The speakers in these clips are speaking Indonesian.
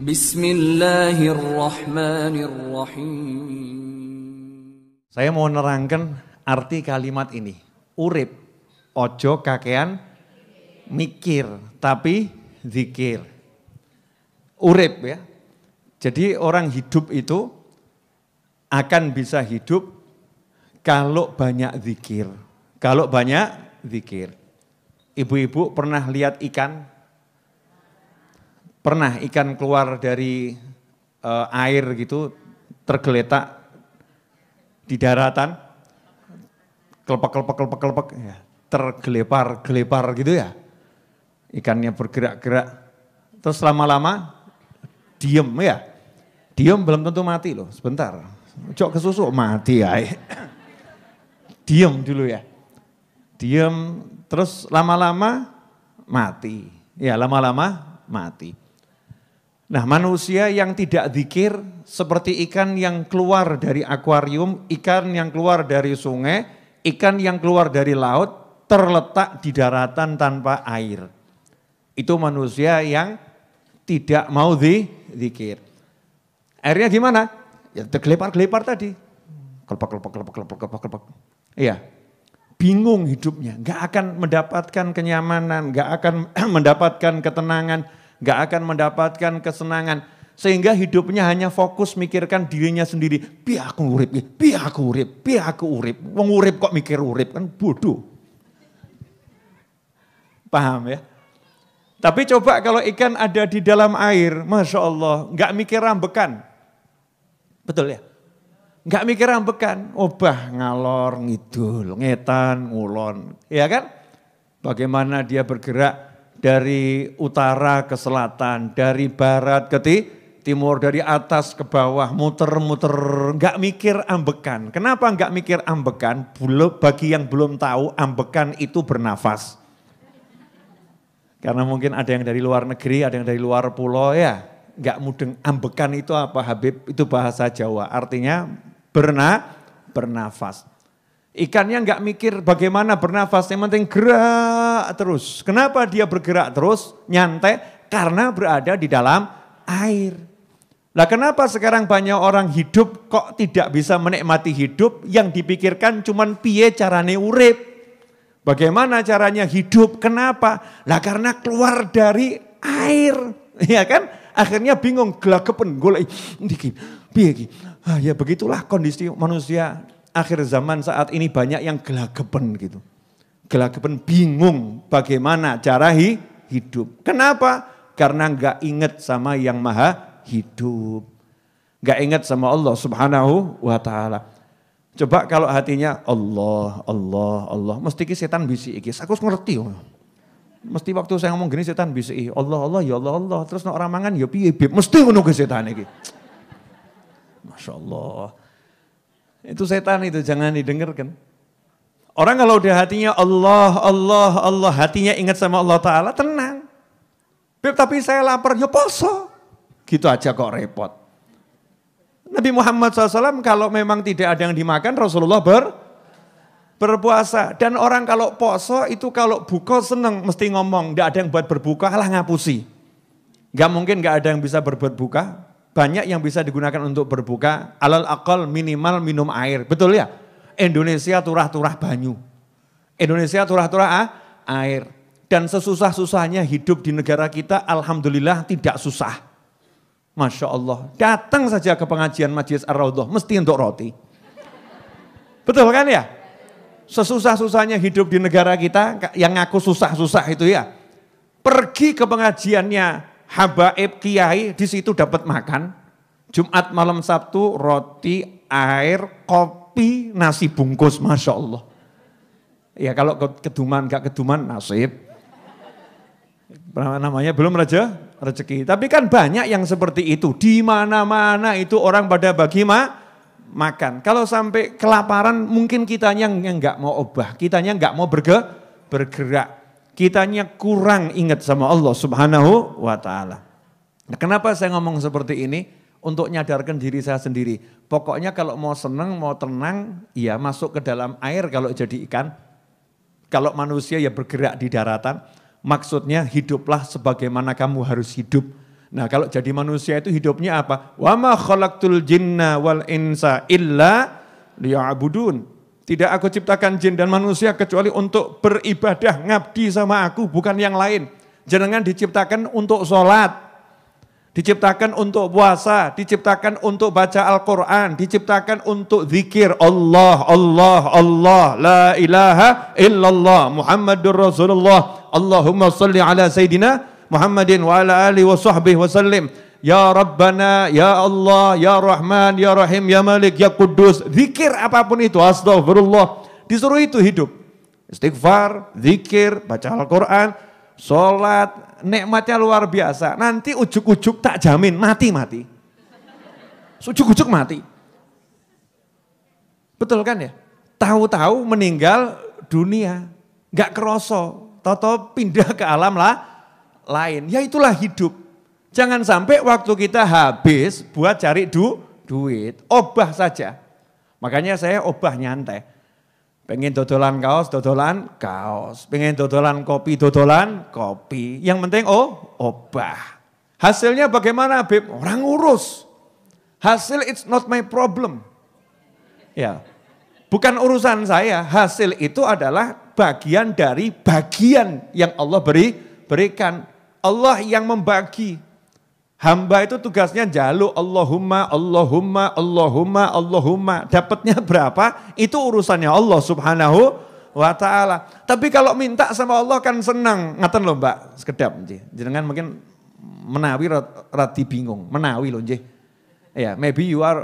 Bismillahirrahmanirrahim. Saya mau nerangkan arti kalimat ini. Urip, ojo kakean mikir, tapi zikir. Urip ya. Jadi orang hidup itu akan bisa hidup kalau banyak zikir. Kalau banyak zikir. Ibu-ibu pernah lihat ikan? Pernah ikan keluar dari air gitu, tergeletak di daratan, kelepek, ya, tergelepar gitu ya. Ikannya bergerak-gerak, terus lama-lama diem ya. Diem belum tentu mati loh, sebentar. Cok kesusuk mati ya. Diem dulu ya. Diem, terus lama-lama mati. Ya lama-lama mati. Nah manusia yang tidak zikir seperti ikan yang keluar dari akuarium, ikan yang keluar dari sungai, ikan yang keluar dari laut, terletak di daratan tanpa air. Itu manusia yang tidak mau zikir. Akhirnya gimana? Ya tergelepar-gelepar tadi. Kelepek. Iya, bingung hidupnya, gak akan mendapatkan kenyamanan, gak akan mendapatkan ketenangan, gak akan mendapatkan kesenangan. Sehingga hidupnya hanya fokus mikirkan dirinya sendiri. Biar aku urip. Wong urip kok mikir urip, kan bodoh. Paham ya? Tapi coba kalau ikan ada di dalam air, Masya Allah, gak mikir rambekan. Betul ya? Gak mikir rambekan, obah ngalor, ngidul, ngetan, ngulon. Ya kan? Bagaimana dia bergerak dari utara ke selatan, dari barat ke timur, dari atas ke bawah, muter-muter, gak mikir ambekan. Kenapa gak mikir ambekan? Bagi yang belum tahu, ambekan itu bernafas. Karena mungkin ada yang dari luar negeri, ada yang dari luar pulau ya. Gak mudeng, ambekan itu apa Habib? Itu bahasa Jawa, artinya bernafas. Ikannya nggak mikir bagaimana bernafas, yang penting gerak terus. Kenapa dia bergerak terus, nyantai? Karena berada di dalam air. Lah kenapa sekarang banyak orang hidup kok tidak bisa menikmati hidup, yang dipikirkan cuman piye carane urip. Bagaimana caranya hidup, kenapa? Lah karena keluar dari air, ya kan? Akhirnya bingung, gelagepen, golek iki piye iki. Ya begitulah kondisi manusia akhir zaman saat ini, banyak yang gelagepen gitu. Gelagepen, bingung bagaimana cara hidup. Kenapa? Karena enggak ingat sama yang maha hidup. Enggak ingat sama Allah subhanahu wa ta'ala. Coba kalau hatinya Allah. Mesti ki setan bisi iki. Aku ngerti. Mesti waktu saya ngomong gini setan bisi. Allah ya Allah. Terus nek orang mangan ya piye bib. Mesti ngono ke setan iki. Masya Allah. Itu setan itu, jangan didengarkan. Orang kalau udah hatinya Allah, hatinya ingat sama Allah Ta'ala, tenang. Beb, tapi saya lapar, ya poso. Gitu aja kok repot. Nabi Muhammad SAW kalau memang tidak ada yang dimakan, Rasulullah berpuasa. Dan orang kalau poso itu kalau buka seneng, mesti ngomong, tidak ada yang buat berbuka, alah ngapusi. Gak mungkin gak ada yang bisa berbuat buka. Banyak yang bisa digunakan untuk berbuka, alal aqal minimal minum air, betul ya? Indonesia turah-turah banyu, Indonesia turah-turah air. Dan sesusah-susahnya hidup di negara kita, alhamdulillah tidak susah. Masya Allah, datang saja ke pengajian Majelis Ar-Raudhah, mesti untuk roti. Betul kan ya? Sesusah-susahnya hidup di negara kita, yang ngaku susah-susah itu ya. Pergi ke pengajiannya habaib kiai, di situ dapat makan. Jumat malam Sabtu roti, air, kopi, nasi bungkus, Masya Allah. Ya kalau keduman gak keduman nasib. Namanya belum rezeki. Tapi kan banyak yang seperti itu. Di mana-mana itu orang pada bagi makan. Kalau sampai kelaparan mungkin kitanya yang gak mau obah. Kitanya gak mau bergerak. Kitanya kurang ingat sama Allah subhanahu wa ta'ala. Nah, kenapa saya ngomong seperti ini? Untuk nyadarkan diri saya sendiri. Pokoknya kalau mau senang, mau tenang, ya masuk ke dalam air kalau jadi ikan. Kalau manusia ya bergerak di daratan. Maksudnya hiduplah sebagaimana kamu harus hidup. Nah kalau jadi manusia itu hidupnya apa? Wa ma khalaqtul jinna wal insa illa liya'budun. Tidak aku ciptakan jin dan manusia kecuali untuk beribadah, ngabdi sama aku, bukan yang lain. Jenengan diciptakan untuk sholat, diciptakan untuk puasa, diciptakan untuk baca Al-Quran, diciptakan untuk zikir Allah, Allah, Allah, la ilaha illallah, Muhammadur Rasulullah, Allahumma salli ala Sayyidina Muhammadin wa ala alihi wa sahbihi wa sallim. Ya Rabbana, Ya Allah, Ya Rahman, Ya Rahim, Ya Malik, Ya Kudus. Zikir apapun itu, astagfirullah. Disuruh itu hidup. Istighfar, zikir, baca Al-Quran, sholat, nikmatnya luar biasa. Nanti ujuk-ujuk tak jamin, mati-mati. Ujuk-ujuk mati. Betul kan ya? Tahu-tahu meninggal dunia. Gak keroso, tahu-tahu pindah ke alam lain. Ya itulah hidup. Jangan sampai waktu kita habis buat cari duit, obah saja. Makanya saya obah nyantai. Pengen dodolan kaos, dodolan kaos. Pengen dodolan kopi, dodolan kopi. Yang penting obah. Hasilnya bagaimana, Beb? Orang urus. Hasil it's not my problem. Ya, bukan urusan saya. Hasil itu adalah bagian dari bagian yang Allah berikan. Allah yang membagi. Hamba itu tugasnya jaluk Allahumma, Allahumma, Allahumma, Allahumma. Dapatnya berapa? Itu urusannya Allah subhanahu wa ta'ala. Tapi kalau minta sama Allah kan senang. Ngaten loh Mbak, sekedap. Jangan mungkin menawi rati bingung. Menawi loh nggih. Ya, maybe you are,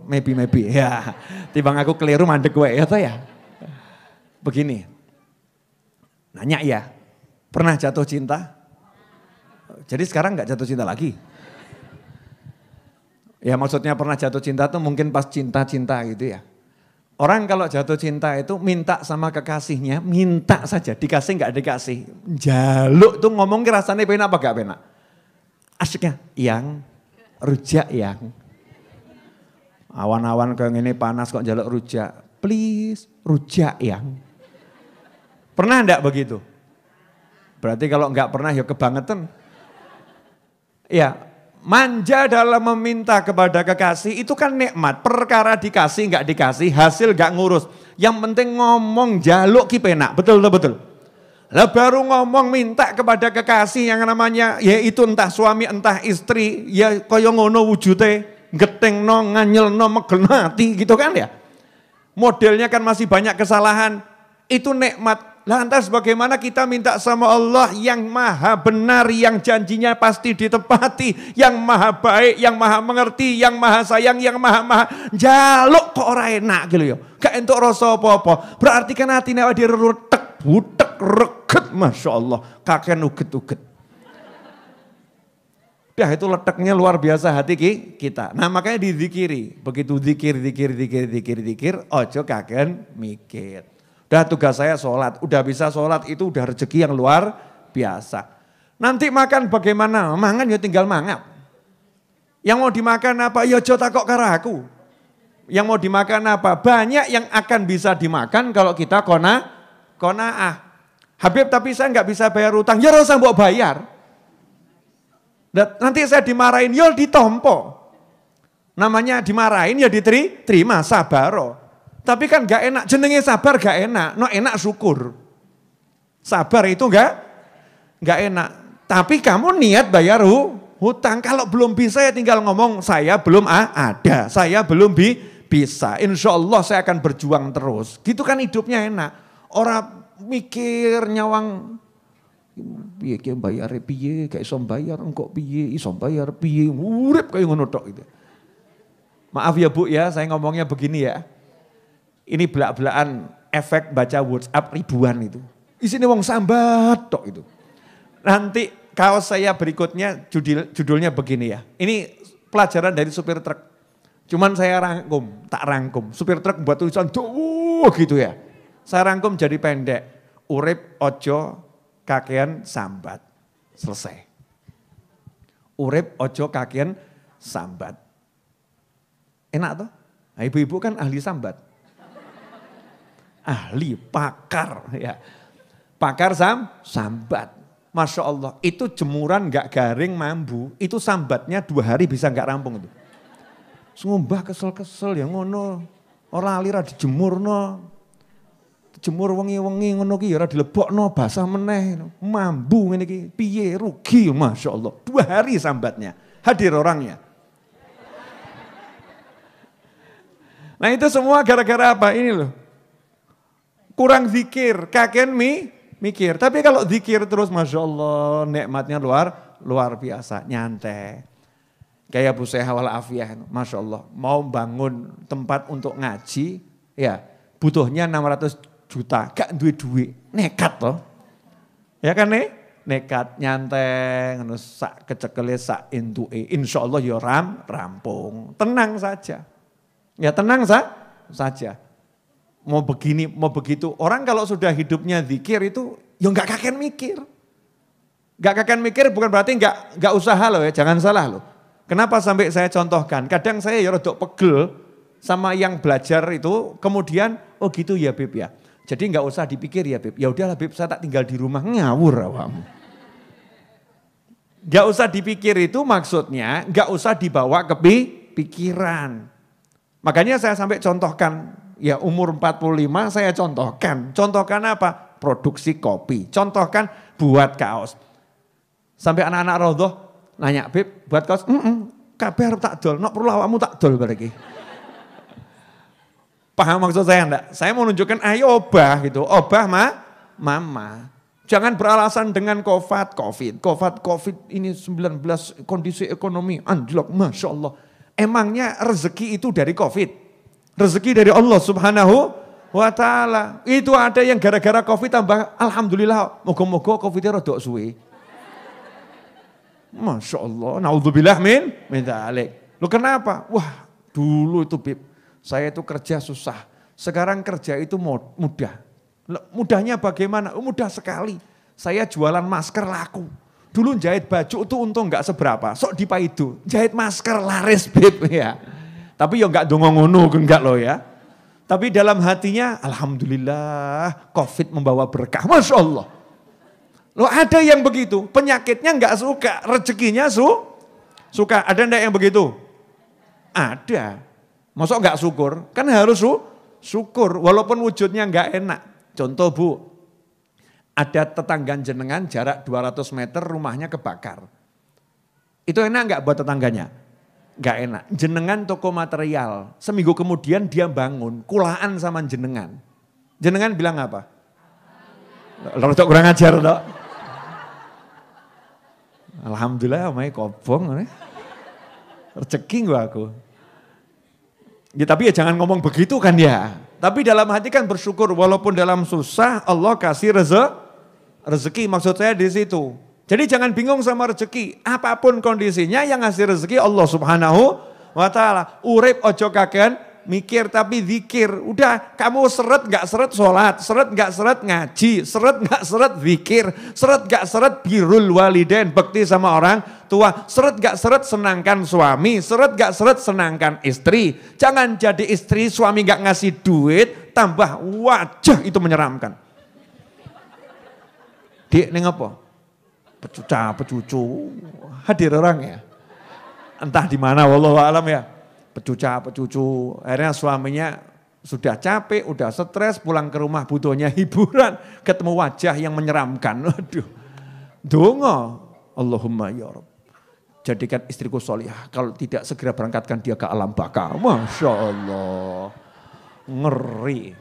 maybe. Ya, timbang aku keliru mandek gue ya toh ya. Begini, nanya ya, pernah jatuh cinta? Jadi sekarang gak jatuh cinta lagi? Ya maksudnya pernah jatuh cinta tuh mungkin pas cinta-cinta gitu ya. Orang kalau jatuh cinta itu minta sama kekasihnya, minta saja, dikasih gak dikasih. Jaluk tuh ngomong rasanya penak apa gak penak? Asyiknya, yang, rujak yang. Awan-awan kayak gini panas kok jaluk rujak. Please, rujak yang. Pernah enggak begitu? Berarti kalau enggak pernah ya kebangetan. Ya, manja dalam meminta kepada kekasih itu kan nikmat. Perkara dikasih enggak dikasih, hasil enggak ngurus. Yang penting ngomong jaluk ki penak, betul. Lah baru ngomong minta kepada kekasih yang namanya yaitu entah suami entah istri, ya kaya ngono wujute, getengno, nganyelno, megelno ati gitu kan ya. Modelnya kan masih banyak kesalahan. Itu nikmat. Lantas bagaimana kita minta sama Allah yang maha benar, yang janjinya pasti ditepati, yang maha baik, yang maha mengerti, yang maha sayang, yang maha jaluk kok ora enak gitu ya. Gak entuk rasa apa-apa. Berarti kan hatine awake dhewe retek, butek, reget, Masya Allah. Kakek uget-uget. Dah itu letaknya luar biasa hati kita. Nah makanya dizikiri. Begitu zikir, ojo kakek mikir. Udah tugas saya sholat, udah bisa sholat itu udah rezeki yang luar biasa. Nanti makan bagaimana? Mangan ya tinggal mangap. Yang mau dimakan apa? Ya aja takok karo aku. Yang mau dimakan apa? Banyak yang akan bisa dimakan kalau kita konaah. Habib tapi saya nggak bisa bayar utang, ya rasa mbok bayar. Nanti saya dimarahin, ya ditompo. Namanya dimarahin ya diterima, sabaro. Tapi kan gak enak, jenenge sabar gak enak, no enak syukur. Sabar itu gak enak. Tapi kamu niat bayar hutang, kalau belum bisa ya tinggal ngomong saya belum ada, saya belum bisa. Insya Allah saya akan berjuang terus. Gitu kan hidupnya enak. Orang mikir nyawang, piye ki bayar piye, gak iso bayar engkau piye, iso bayar piye, urip kayak ngono tok gitu. Maaf ya Bu ya, saya ngomongnya begini ya. Ini belak-belakan efek baca WhatsApp ribuan itu. Isinya wong sambat tok itu. Nanti kaos saya berikutnya judulnya begini ya. Ini pelajaran dari supir truk. Cuman saya tak rangkum. Supir truk buat tulisan gitu ya. Saya rangkum jadi pendek. Urip ojo kakean sambat. Selesai. Urip ojo kakean sambat. Enak toh? Nah, ibu-ibu kan ahli sambat. Ahli, pakar ya. Pakar sambat. Masya Allah, itu jemuran nggak garing mambu, itu sambatnya 2 hari bisa nggak rampung itu. Ngumbah kesel-kesel ya ngono, ora lira dijemurno, jemur wengi-wengi ngono ki ya ora dilebokno basah meneh, mambu ngene iki, piye rugi Masya Allah, 2 hari sambatnya, hadir orangnya. Nah itu semua gara-gara apa ini loh, kurang zikir, kaken mikir. Tapi kalau zikir terus Masya Allah nikmatnya luar biasa, nyantai. Kayak Bu Seha wal Afiyah, Masya Allah mau bangun tempat untuk ngaji, ya butuhnya 600 juta, gak duit, nekat loh. Ya kan nekat, nyantai, sak kecekele, sak intue, insya Allah ya rampung, tenang saja. Ya tenang saja. Mau begini, mau begitu. Orang kalau sudah hidupnya zikir itu, ya nggak kaken mikir. Nggak kaken mikir bukan berarti nggak usaha loh ya, jangan salah loh. Kenapa sampai saya contohkan? Kadang saya ya rodok pegel sama yang belajar itu, kemudian oh gitu ya Bib ya. Jadi nggak usah dipikir ya Bib. Ya udahlah Bib, saya tak tinggal di rumah, ngawur awam. Nggak usah dipikir itu maksudnya nggak usah dibawa ke pikiran. Makanya saya sampai contohkan, ya umur 45 saya contohkan. Contohkan apa? Produksi kopi. Contohkan buat kaos. Sampai anak-anak Raudhah nanya, Bib buat kaos? Kabeh harus tak dol, nak perlu awakmu tak dol bareki. Paham maksud saya enggak? Saya mau nunjukkan ayo obah gitu, obah mama. Jangan beralasan dengan COVID ini 19 kondisi ekonomi anjlok, Masya Allah. Emangnya rezeki itu dari COVID? Rezeki dari Allah Subhanahu wa ta'ala. Itu ada yang gara-gara COVID tambah, alhamdulillah, moga-moga COVID-nya rodok suwe. Masya Allah, naudzubillah min dzalik. Loh kenapa? Wah dulu itu Bib, saya itu kerja susah. Sekarang kerja itu mudah. Mudahnya bagaimana? Mudah sekali. Saya jualan masker laku. Dulu jahit baju itu untung enggak seberapa, sok dipaidu. Jahit masker laris Bib ya. Tapi ya enggak dongo-ngono enggak loh ya. Tapi dalam hatinya alhamdulillah COVID membawa berkah, Masya Allah. Loh ada yang begitu, penyakitnya enggak suka, rezekinya suka. Ada enggak yang begitu? Ada. Masa enggak syukur? Kan harus syukur walaupun wujudnya enggak enak. Contoh Bu, ada tetangga jenengan jarak 200 meter rumahnya kebakar. Itu enak enggak buat tetangganya? Enggak enak. Jenengan toko material, seminggu kemudian dia bangun, kulaan sama jenengan. Jenengan bilang apa? Rodok kurang ajar toh. Alhamdulillah omai kobong. Rezeki gua aku. Ya tapi ya jangan ngomong begitu kan ya. Tapi dalam hati kan bersyukur walaupun dalam susah Allah kasih rezeki, maksud saya di situ. Jadi jangan bingung sama rezeki, apapun kondisinya yang ngasih rezeki Allah Subhanahu wa ta'ala. Urip ojo kaken mikir tapi zikir. Udah kamu seret gak seret sholat, seret gak seret ngaji, seret gak seret zikir, seret gak seret birrul walidain, bekti sama orang tua, seret gak seret senangkan suami, seret gak seret senangkan istri. Jangan jadi istri suami gak ngasih duit, tambah wajah itu menyeramkan. Dik ning apa? Pecuca, hadir orang ya. Entah di mana wallahu alam ya. Pecuca, akhirnya suaminya sudah capek, udah stres, pulang ke rumah butuhnya hiburan, ketemu wajah yang menyeramkan. Aduh, dongo, Allahumma ya Rabb, jadikan istriku solihah, kalau tidak segera berangkatkan dia ke alam baka. Masya Allah, ngeri.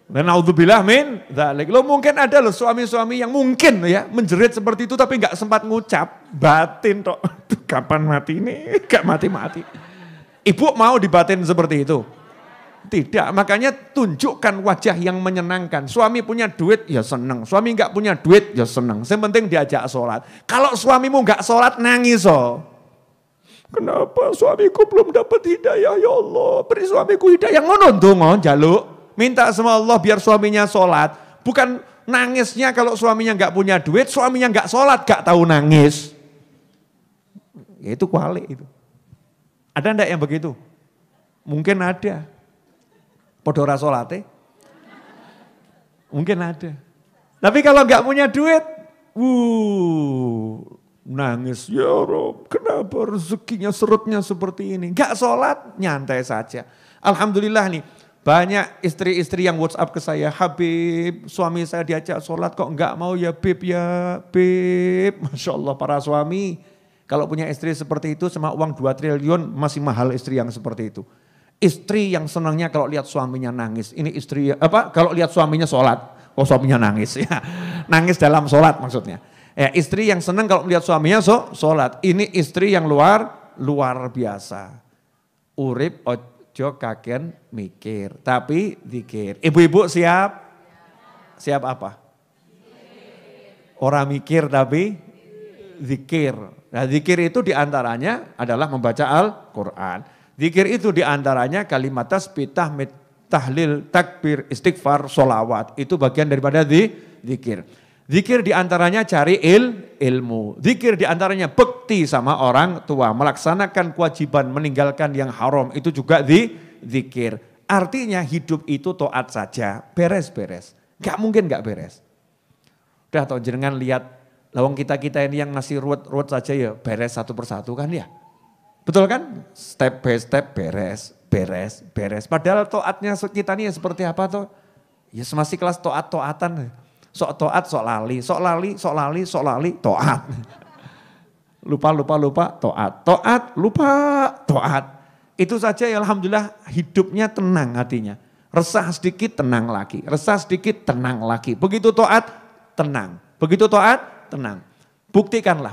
Dan naudzubillah min dzalik. Lo mungkin ada loh suami-suami yang mungkin ya menjerit seperti itu tapi nggak sempat ngucap, batin tok. Kapan mati ini? Gak mati-mati. Ibu mau dibatin seperti itu? Tidak, makanya tunjukkan wajah yang menyenangkan. Suami punya duit ya senang, suami nggak punya duit ya senang. Yang penting diajak sholat. Kalau suamimu nggak sholat nangis oh. Kenapa suamiku belum dapat hidayah ya Allah? Beri suamiku hidayah ngono ndonga jaluk. Minta sama Allah biar suaminya sholat. Bukan nangisnya kalau suaminya nggak punya duit, suaminya nggak sholat, nggak tahu nangis. Ya itu kuali itu. Ada enggak yang begitu? Mungkin ada. Podora sholatnya. Mungkin ada. Tapi kalau nggak punya duit, Nangis, ya Rob, kenapa rezekinya serutnya seperti ini? Gak sholat, nyantai saja. Alhamdulillah nih, banyak istri-istri yang WhatsApp ke saya, Habib, suami saya diajak sholat kok enggak mau ya Beb ya Beb. Masya Allah para suami, kalau punya istri seperti itu sama uang 2 triliun masih mahal istri yang seperti itu. Istri yang senangnya kalau lihat suaminya nangis, ini istri kalau lihat suaminya sholat, suaminya nangis ya, nangis dalam sholat maksudnya. Ya, istri yang senang kalau melihat suaminya sholat, ini istri yang luar biasa. Urip ojo kaken mikir, tapi zikir. Ibu-ibu siap? Siap apa? Orang mikir tapi zikir. Nah zikir itu diantaranya adalah membaca Al-Quran. Zikir itu diantaranya kalimat tasbih, tahmid, tahlil, takbir, istighfar, sholawat. Itu bagian daripada zikir. Zikir diantaranya cari ilmu. Zikir diantaranya bekti sama orang tua. Melaksanakan kewajiban, meninggalkan yang haram. Itu juga zikir. Artinya hidup itu taat saja. Beres-beres. Gak mungkin gak beres. Udah tau jenengan lihat. Lawang kita-kita ini yang masih ruwet saja ya beres satu persatu kan ya. Betul kan? Step by step beres. Padahal taatnya kita ini ya seperti apa toh? Ya masih kelas taat-taatan. Sok taat, sok lali, taat. Lupa, taat, lupa, taat. Itu saja ya alhamdulillah hidupnya tenang hatinya. Resah sedikit, tenang lagi. Resah sedikit, tenang lagi. Begitu taat, tenang. Begitu taat, tenang. Buktikan.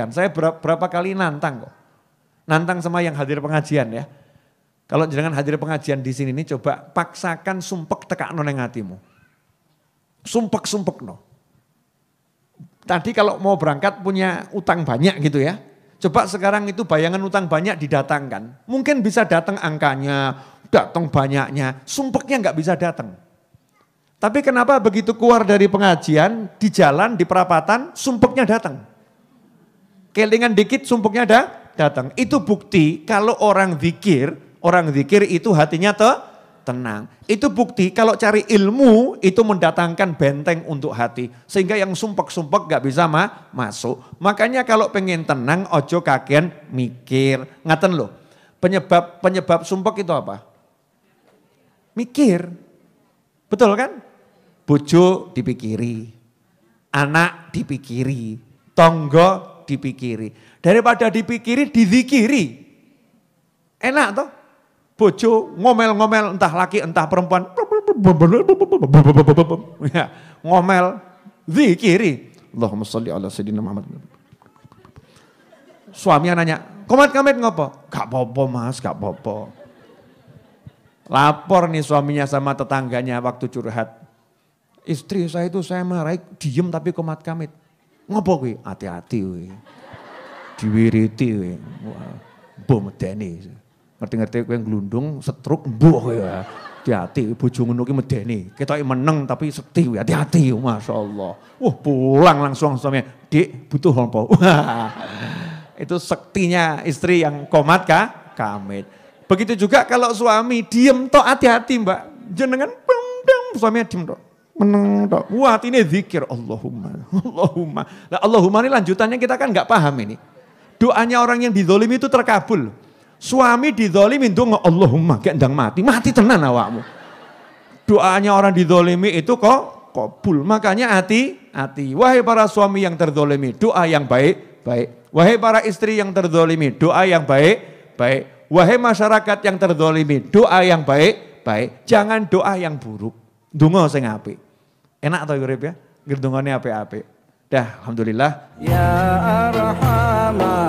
Saya berapa kali nantang kok. Nantang sama yang hadir pengajian ya. Kalau jangan hadir pengajian di sini nih coba paksakan sumpek tekakno nang hatimu. Sumpek no. Tadi kalau mau berangkat punya utang banyak gitu ya. Coba sekarang itu bayangan utang banyak didatangkan. Mungkin bisa datang angkanya, datang banyaknya. Sumpeknya nggak bisa datang. Tapi kenapa begitu keluar dari pengajian, di jalan, di perapatan, sumpeknya datang. Kelingan dikit sumpeknya datang. Itu bukti kalau orang zikir itu hatinya tenang. Itu bukti kalau cari ilmu itu mendatangkan benteng untuk hati. Sehingga yang sumpek-sumpek gak bisa masuk. Makanya kalau pengen tenang ojo kaken mikir. Ngaten loh, penyebab sumpek itu apa? Mikir. Betul kan? Bojo dipikiri, anak dipikiri, tonggo dipikiri. Daripada dipikiri, dizikiri. Enak toh? Bojo ngomel-ngomel entah laki entah perempuan. Ya, ngomel, zikiri. Allahumma sholli ala sayyidina Muhammad. Suaminya nanya, komat-kamit ngopo? Gak apa-apa mas, gak apa-apa. Lapor nih suaminya sama tetangganya waktu curhat. Istri saya itu saya marahi, diem tapi komat-kamit. Ngopo kuwi? Hati-hati kuwi. Diwiriti kuwi. Mbok medeni. Ngerti-ngerti kowe glundung, setruk, mbuh ya. Hati-hati bojo ngono ki medeni. Ketoke meneng tapi sekti kuwi. Hati-hati, masyaallah. Pulang langsung suaminya, "Dik, butuh apa?" Itu sektinya istri yang komat kamit. Begitu juga kalau suami diem tok, hati-hati Mbak. Jenengan suaminya diem tok. Meneng tok. Wah, ini zikir Allahumma. Nah, Allahumma ini lanjutannya kita kan nggak paham ini. Doanya orang yang dizolimi itu terkabul. Suami dizolimi donga Allahumma kayak ndang mati tenan awakmu. Doanya orang dizolimi itu kok kabul. Makanya hati-hati. Wahai para suami yang terzolimi, doa yang baik-baik. Wahai para istri yang terzolimi, doa yang baik-baik. Wahai masyarakat yang terzolimi, doa yang baik-baik. Jangan doa yang buruk. Donga sing apik. Enak atau urip ya? Ngedongane apik-apik. Dah, alhamdulillah. Ya Arhamar